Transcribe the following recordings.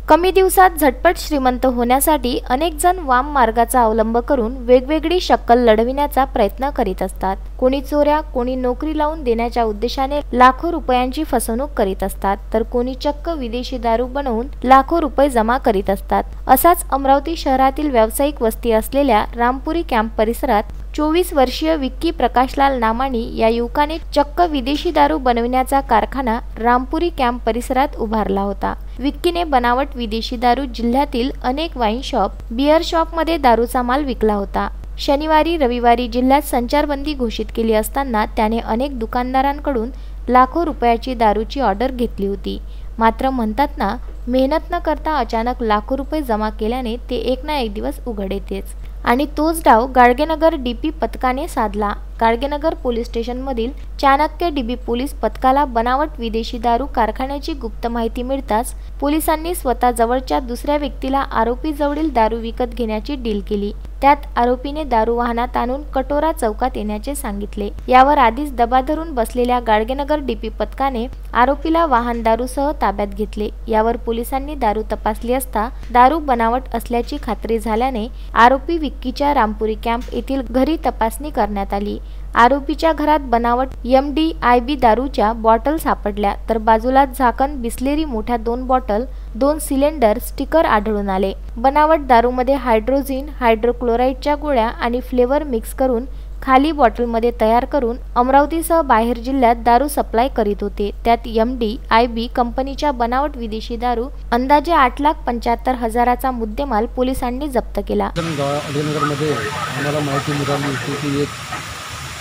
कमी दिवसात झटपट श्रीमंत होण्यासाठी अनेक जण वाम मार्गाचा अवलंब करून वेगवेगळी शक्कल लढविण्याचा प्रयत्न करीत असतात। कोणी चोऱ्या, कोणी नोकरी लावून देण्याच्या उद्देशाने लाखो रुपयांची फसवणूक करीत असतात, तर कोणी चक्क विदेशी दारू बनवून लाखो रुपये जमा करीत असतात। असाच अमरावती शहरातील व्यावसायिक वस्ती असलेल्या रामपुरी कॅम्प परिसरात 24 वर्षीय विक्की प्रकाशलाल नामानी या युवकाने चक्क विदेशी दारू बनविण्याचा कारखाना रामपुरी कॅम्प परिसरात उभारला होता। विक्कीने बनावट विदेशी दारू जिल्ह्यातील अनेक वाईन शॉप, बियर शॉप मध्ये दारूचा माल विकला होता। शनिवारी रविवारी जिल्ह्यात संचारबंदी घोषित केली असताना त्याने अनेक दुकानदारांकडून लाखो रुपयाची दारूची ऑर्डर घेतली होती। मात्र म्हणतात ना, मेहनत न करता अचानक लाखो रुपये जमा केल्याने ते एक ना एक दिवस उघड येतेच। आणि तोच डाव गाडगेनगर डीपी पथकाने साधला। गाडगेनगर पोलीस स्टेशनमधील चाणक्य डीबी पोलीस पथकाला बनावट विदेशी दारू कारखान्याची गुप्त माहिती मिळताच पोलिसांनी स्वतः जवळच्या दुसऱ्या व्यक्तीला आरोपी जवळील दारू विकत घेण्याची डील केली। त्यात आरोपीने दारू वाहनात आणून कटोरा चौकात येण्याचे सांगितले। यावर आधीच दबा धरून बसलेल्या गाडगेनगर डीपी पथकाने आरोपीला वाहन दारूसह ताब्यात घेतले। यावर पोलिसांनी दारू तपासली असता दारू बनावट असल्याची खात्री झाल्याने आरोपी विक्कीच्या रामपुरी कॅम्प येथील घरी तपासणी करण्यात आली। आरोपीच्या घरात बनावट MDIB दारूच्या बॉटल सापडल्या, तर बाजूला झाकण, बिस्लेरी मोठ्या 2 बॉटल, 2 सिलेंडर, स्टिकर आढळून आले। बनावट दारूमध्ये हायड्रोजिन, हायड्रोक्लोराईडच्या गोळ्या आणि फ्लेवर मिक्स करून खाली बॉटलमध्ये तयार करून अमरावतीसह बाहेर जिल्ह्यात दारू सप्लाय करीत होते। त्यात MDIB कंपनीच्या बनावट विदेशी दारू अंदाजे 8,75,000चा मुद्देमाल पोलिसांनी जप्त केला। गाडगेनगरमध्ये आम्हाला माहिती मिळाली होती की एक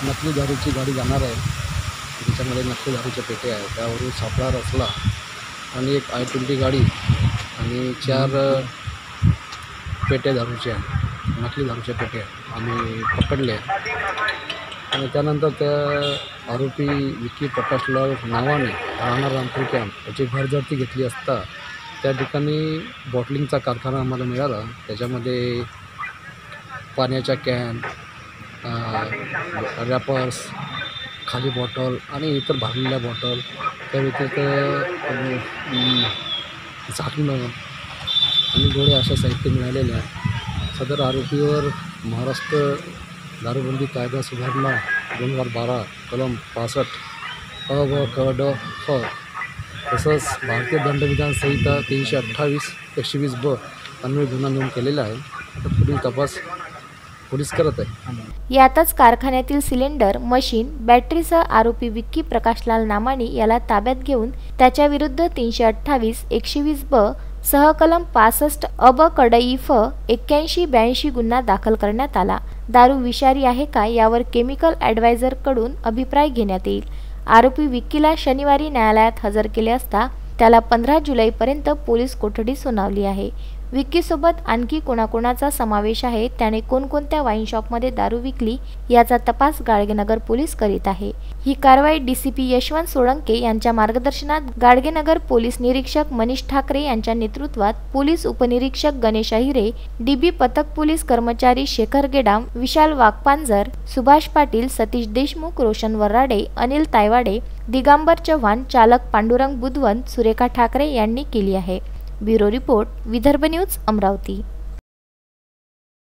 नकली दारूची गाडी जाणार आहे, त्याच्यामध्ये नकली दारूच्या पेट्या आहेत, त्यावरून सापळा रचला आणि एक I-20 गाडी आणि 4 पेट्या दारूच्या, नकली दारूच्या पेट्या आम्ही पकडल्या। आणि त्यानंतर त्या आरोपी विक्की प्रकाशलाल नावाने राहणार रामपुरी कॅम्प याची भरजडती घेतली असता त्या ठिकाणी बॉटलिंगचा कारखाना आम्हाला मिळाला। त्याच्यामध्ये पाण्याच्या कॅन, रॅपर्स, खाली बॉटल आणि इतर भरलेल्या बॉटल, त्या व्यतिरिक्त झाकणं आणि गोळे अशा साहित्य मिळालेले आहे। सदर आरोपीवर महाराष्ट्र दारूबंदी कायदा सुधारणा 2012 कलम 65 अ व क ड फ तसंच भारतीय दंडविधान संहिता 328 120 ब अन्वये गुन्हा नोंद केलेला आहे। आता पुढील तपास पोलीस करत आहे। यातच कारखान्यातील सिलेंडर, मशीन, बॅटरीसह आरोपी विक्की प्रकाशलाल नामानी याला ताब्यात घेऊन त्याच्या विरुद्ध 328 120 ब सह कलम 65 अ ब कडई फ 81-82 गुन्हा दाखल करण्यात आला। दारू विषारी आहे का यावर केमिकल ॲडवायझर कडून अभिप्राय घेण्यात येईल। आरोपी विक्कीला शनिवारी न्यायालयात हजर केले असता त्याला 15 जुलैपर्यंत पोलीस कोठडी सुनावली आहे। विक्की सोबत आणखी कोणाकोणाचा समावेश आहे, त्याने कोणकोणत्या वाईन शॉपमध्ये दारू विकली याचा तपास गाडगेनगर पोलीस करीत आहे। ही कारवाई DCP यशवंत सोळंके यांच्या मार्गदर्शनात गाडगेनगर पोलीस निरीक्षक मनीष ठाकरे यांच्या नेतृत्वात पोलीस उपनिरीक्षक गणेश अहिरे, DB पथक पोलीस कर्मचारी शेखर गेडाम, विशाल वाघपांजर, सुभाष पाटील, सतीश देशमुख, रोशन वराडे, अनिल तायवाडे, दिगंबर चव्हाण, चालक पांडुरंग बुधवंत, सुरेखा ठाकरे यांनी केली आहे। Bureau report, Vidarbha news, Amravati.